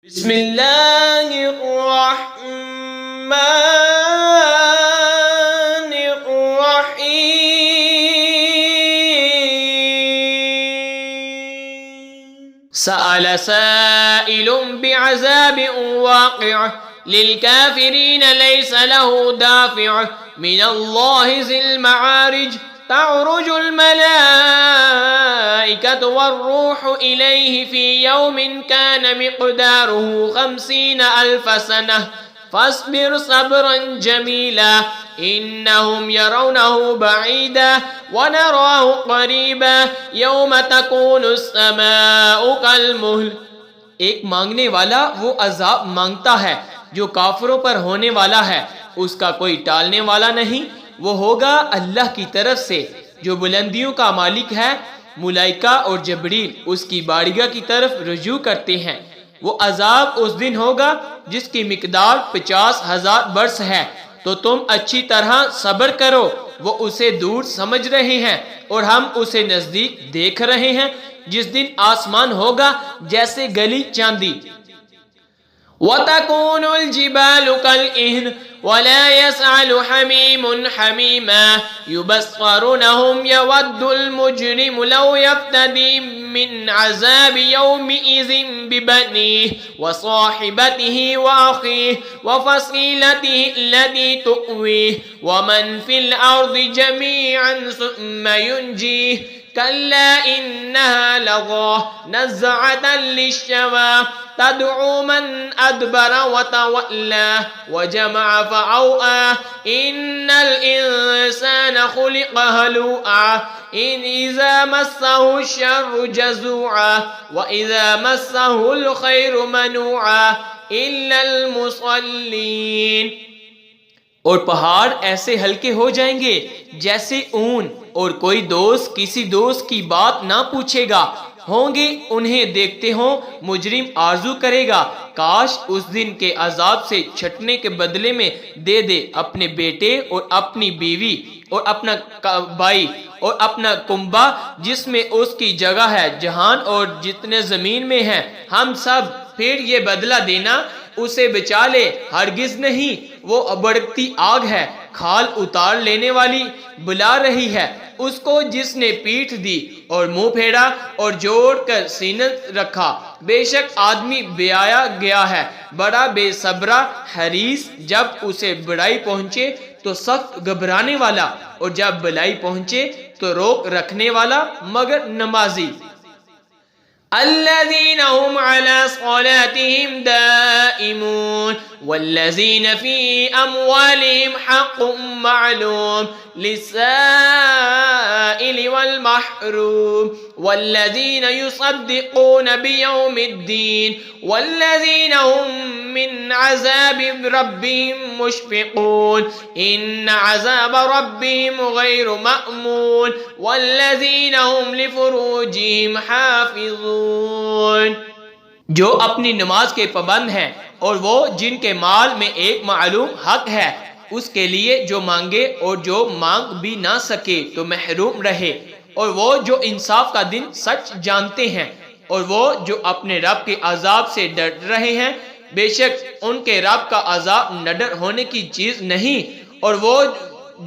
بسم اللہ الرحمن الرحیم سأل سائل بعذاب واقع للكافرين ليس له دافع من الله ذي المعارج تعرج الملائكة والروح إليه في يوم كان مقداره 50,000 سنة فاصبر صبرا جميلا إنهم يرونه بعيدا ونراه قريبا يوم تكون السماء كالمهل۔ ایک مانگنے والا وہ عذاب مانگتا ہے جو کافروں پر ہونے والا ہے، اس کا کوئی ٹالنے والا نہیں، وہ ہوگا اللہ کی طرف سے جو بلندیوں کا مالک ہے۔ ملائکہ اور جبریل اس کی بارگاہ کی طرف رجوع کرتے ہیں۔ وہ عذاب اس دن ہوگا جس کی مقدار 50,000 برس ہے، تو تم اچھی طرح صبر کرو۔ وہ اسے دور سمجھ رہے ہیں اور ہم اسے نزدیک دیکھ رہے ہیں، جس دن آسمان ہوگا جیسے گلی چاندی۔ وَتَكُونُ الْجِبَالُ كَالْإِهْنِ وَلَا يَسْأَلُ حَمِيمٌ حَمِيمًا يُبَصَّرُونَهُمْ يَوَدُّ الْمُجْرِمُ لَوْ يَفْتَدِي مِنْ عَذَابِ يَوْمِئِذٍ بِبَنِيهِ وَصَاحِبَتِهِ وَأَخِيهِ وَفَصِيلَتِهِ الَّتِي تُؤْوِيهِ وَمَنْ فِي الْأَرْضِ جَمِيعًا ثُمَّ يُنْجِيهِ كلا إنها لظى نزعة للشوى تدعو من أدبر وتولى وجمع فأوعى إن الإنسان خلق هلوعا إن إذا مسه الشر جزوعا وإذا مسه الخير منوعا إلا المصلين۔ اور پہاڑ ایسے ہلکے ہو جائیں گے جیسے اون، اور کوئی دوست کسی دوست کی بات نہ پوچھے گا۔ ہوں گے انہیں دیکھتے ہوں مجرم آرزو کرے گا کاش اس دن کے عذاب سے چھٹنے کے بدلے میں دے دے اپنے بیٹے اور اپنی بیوی اور اپنا بھائی اور اپنا کنبہ جس میں اس کی جگہ ہے، جہان اور جتنے زمین میں ہیں، ہم سب۔ پھر یہ بدلہ دینا اسے بچا لے، ہرگز نہیں، وہ بھڑکتی آگ ہے، کھال اتار لینے والی بلا رہی ہے اس کو جس نے پیٹھ دی اور منہ پھیرا اور جوڑ کر سینہ رکھا۔ بے شک آدمی بیایا گیا ہے، بڑا بے صبرا حریص، جب اسے بڑائی پہنچے تو سخت گھبرانے والا، اور جب بلائی پہنچے تو روک رکھنے والا مگر نمازی۔ الذين هم على صلاتهم دائمون والذين في أموالهم حق معلوم للسائل والمحروم والذين يصدقون بيوم الدين والذين هم من عذاب ربهم مشفقون إن عذاب ربهم غير مأمون والذين هم لفروجهم حافظون۔ جو اپنی نماز کے پابند ہیں اور وہ جن کے مال میں ایک معلوم حق ہے، اس کے لیے جو مانگے اور جو مانگ بھی نہ سکے تو محروم رہے، اور وہ جو انصاف کا دن سچ جانتے ہیں، اور وہ جو اپنے رب کے عذاب سے ڈر رہے ہیں۔ بے شک ان کے رب کا عذاب نڈر ہونے کی چیز نہیں، اور وہ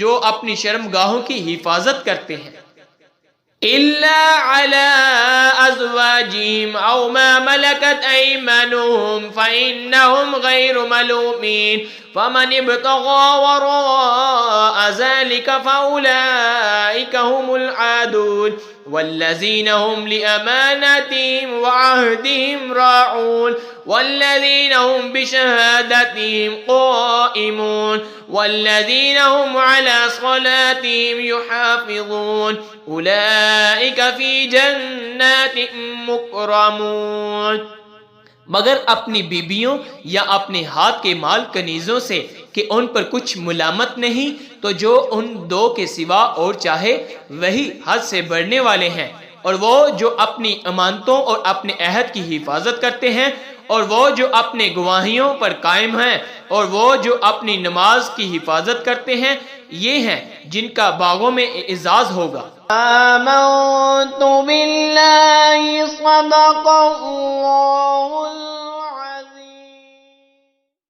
جو اپنی شرمگاہوں کی حفاظت کرتے ہیں۔ إلا على أزواجهم أو ما ملكت أيمانهم فإنهم غير ملومين فمن ابتغى وراء ذلك فأولئك هم العادون والذين هم لأماناتهم وعهدهم راعون والذين هم بشهادتهم قائمون والذين هم على صلاتهم يحافظون أولئك في جنات مكرمون۔ مگر اپنی بیبیوں یا اپنے ہاتھ کے مال کنیزوں سے کہ ان پر کچھ ملامت نہیں، تو جو ان دو کے سوا اور چاہے وہی حد سے بڑھنے والے ہیں، اور وہ جو اپنی امانتوں اور اپنے عہد کی حفاظت کرتے ہیں، اور وہ جو اپنے گواہیوں پر قائم ہیں، اور وہ جو اپنی نماز کی حفاظت کرتے ہیں، یہ ہیں جن کا باغوں میں اعزاز ہوگا۔ آمنت باللہ صدق اللہ